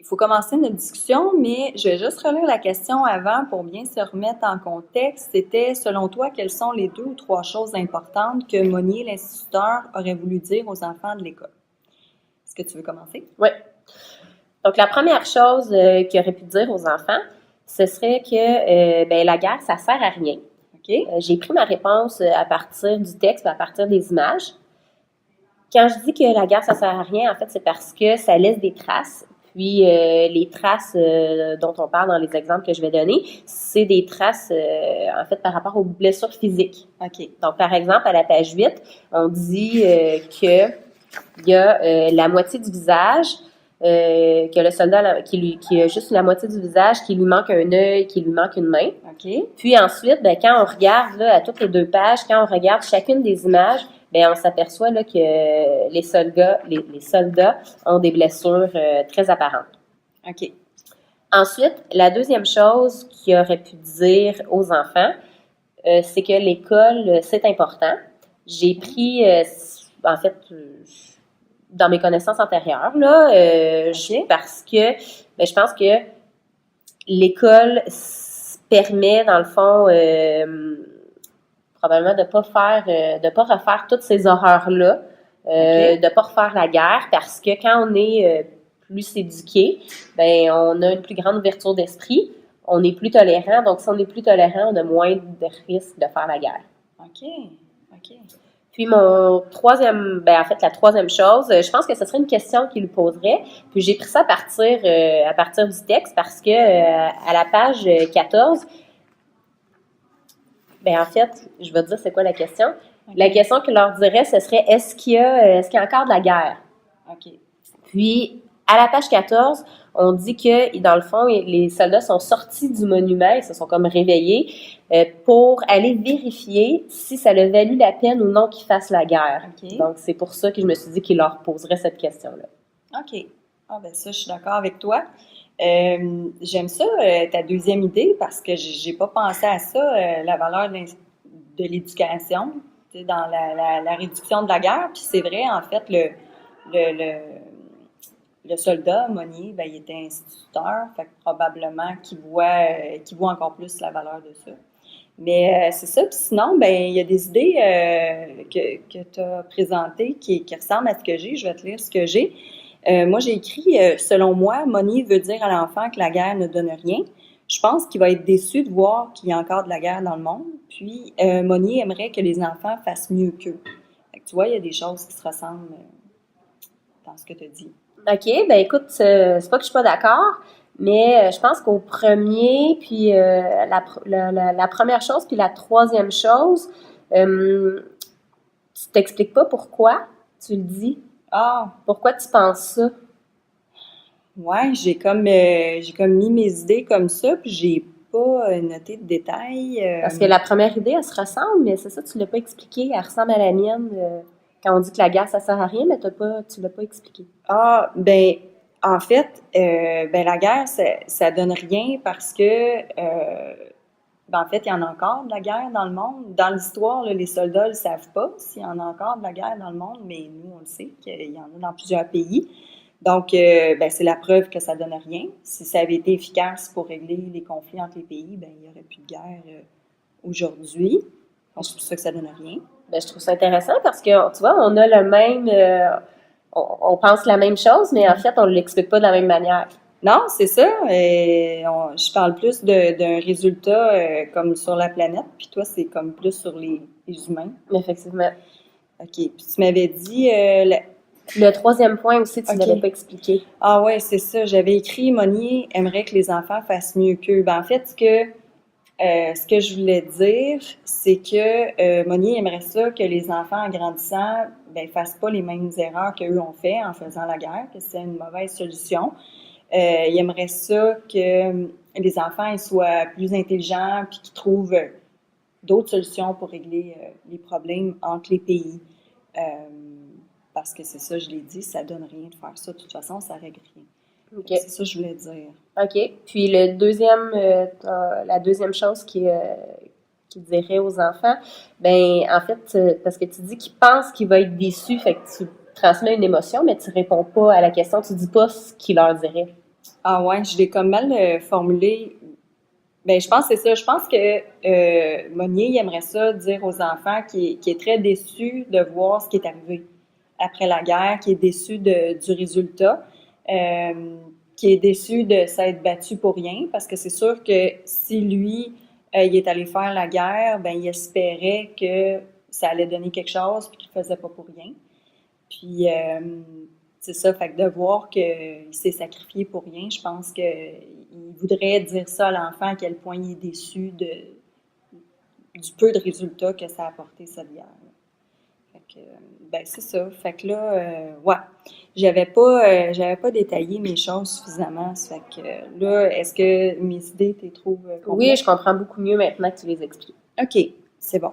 il faut commencer notre discussion, mais je vais juste relire la question avant pour bien se remettre en contexte. C'était, selon toi, quelles sont les 2 ou 3 choses importantes que Monnier, l'instituteur, aurait voulu dire aux enfants de l'école? Est-ce que tu veux commencer? Oui. Donc, la première chose qu'il aurait pu dire aux enfants, ce serait que la guerre, ça sert à rien. OK. J'ai pris ma réponse à partir du texte, à partir des images. Quand je dis que la guerre, ça sert à rien, en fait, c'est parce que ça laisse des traces. Puis, les traces dont on parle dans les exemples que je vais donner, c'est des traces, en fait, par rapport aux blessures physiques. OK. Donc, par exemple, à la page 8, on dit qu'il y a la moitié du visage, que le soldat qui a juste la moitié du visage, qui lui manque un œil, qui lui manque une main. OK. Puis ensuite, quand on regarde là, à toutes les 2 pages, quand on regarde chacune des images, on s'aperçoit là, que les soldats ont des blessures très apparentes. OK. Ensuite, la deuxième chose qu'il aurait pu dire aux enfants, c'est que l'école, c'est important. J'ai pris, en fait, dans mes connaissances antérieures, là, OK. parce que je pense que l'école permet, dans le fond, probablement de pas refaire toutes ces horreurs-là, de pas refaire la guerre, parce que quand on est plus éduqué, on a une plus grande ouverture d'esprit, on est plus tolérant, donc si on est plus tolérant, on a moins de risques de faire la guerre. OK. OK. Puis mon troisième, en fait, la troisième chose, je pense que ce serait une question qu'il lui poserait. Puis j'ai pris ça à partir du texte parce que à la page 14, en fait, je vais te dire c'est quoi la question. Okay. La question qu'il leur dirait, ce serait est-ce qu'il y a encore de la guerre? OK. Puis à la page 14, on dit que, dans le fond, les soldats sont sortis du monument, ils se sont comme réveillés pour aller vérifier si ça leur valu la peine ou non qu'ils fassent la guerre. Okay. Donc, c'est pour ça que je me suis dit qu'il leur poserait cette question-là. OK. Ah, ça, je suis d'accord avec toi. J'aime ça, ta deuxième idée, parce que j'ai pas pensé à ça, la valeur de l'éducation, dans la réduction de la guerre. Puis c'est vrai, en fait, le soldat, Monnier, il était instituteur, fait que probablement qu'il voit encore plus la valeur de ça. Mais c'est ça. Puis sinon, il y a des idées que tu as présentées qui ressemblent à ce que j'ai. Je vais te lire ce que j'ai. Moi, j'ai écrit, selon moi, Monnier veut dire à l'enfant que la guerre ne donne rien. Je pense qu'il va être déçu de voir qu'il y a encore de la guerre dans le monde. Puis, Monnier aimerait que les enfants fassent mieux qu'eux. Fait que, tu vois, il y a des choses qui se ressemblent dans ce que tu as dit. OK, écoute, c'est pas que je suis pas d'accord, mais je pense qu'au premier, puis la première chose, puis la troisième chose, tu t'expliques pas pourquoi tu le dis. Ah! Pourquoi tu penses ça? Ouais, j'ai comme mis mes idées comme ça, puis j'ai pas noté de détails. Parce que la première idée, elle se ressemble, mais c'est ça, tu l'as pas expliqué. Elle ressemble à la mienne. Quand on dit que la guerre, ça sert à rien, mais tu l'as pas expliqué. Ah, en fait, la guerre, ça donne rien parce que, en fait, il y en a encore de la guerre dans le monde. Dans l'histoire, là, les soldats ne le savent pas s'il y en a encore de la guerre dans le monde, mais nous, on le sait qu'il y en a dans plusieurs pays. Donc, c'est la preuve que ça donne rien. Si ça avait été efficace pour régler les conflits entre les pays, il n'y aurait plus de guerre aujourd'hui. Donc, c'est pour ça que ça donne rien. Je trouve ça intéressant parce que, tu vois, on a le même... on pense la même chose, mais en fait, on ne l'explique pas de la même manière. Non, c'est ça. Je parle plus d'un résultat comme sur la planète, puis toi, c'est comme plus sur les humains. Effectivement. OK. Puis tu m'avais dit... Le troisième point aussi, tu ne l'avais pas expliqué. Ah ouais, c'est ça. J'avais écrit « Monnier aimerait que les enfants fassent mieux qu'eux ». En fait, ce que je voulais dire, c'est que Monnier aimerait ça que les enfants, en grandissant, fassent pas les mêmes erreurs qu'eux ont fait en faisant la guerre, que c'est une mauvaise solution. Il aimerait ça que les enfants ils soient plus intelligents puis qu'ils trouvent d'autres solutions pour régler les problèmes entre les pays. Parce que c'est ça, je l'ai dit, ça donne rien de faire ça. De toute façon, ça règle rien. Okay. C'est ça que je voulais dire. OK. Puis la deuxième chose qu'il dirait aux enfants, en fait, parce que tu dis qu'il pense qu'il va être déçu, fait que tu transmets une émotion, mais tu réponds pas à la question, tu dis pas ce qu'il leur dirait. Ah ouais, je l'ai comme mal formulé. Ben, je pense que c'est ça. Je pense que Monnier, il aimerait ça dire aux enfants qu'il est très déçu de voir ce qui est arrivé après la guerre, qui est déçu du résultat, euh, qui est déçu de s'être battu pour rien, parce que c'est sûr que si lui, il est allé faire la guerre, ben, il espérait que ça allait donner quelque chose, puis qu'il ne faisait pas pour rien. Puis, c'est ça, fait que de voir qu'il s'est sacrifié pour rien, je pense qu'il voudrait dire ça à l'enfant à quel point il est déçu du peu de résultats que ça a apporté cette guerre. Fait que, ben c'est ça. Fait que là, ouais, j'avais pas détaillé mes choses suffisamment. Fait que là, est-ce que mes idées t'es trouves Oui, complètes? je comprends beaucoup mieux maintenant que tu les expliques. OK, c'est bon.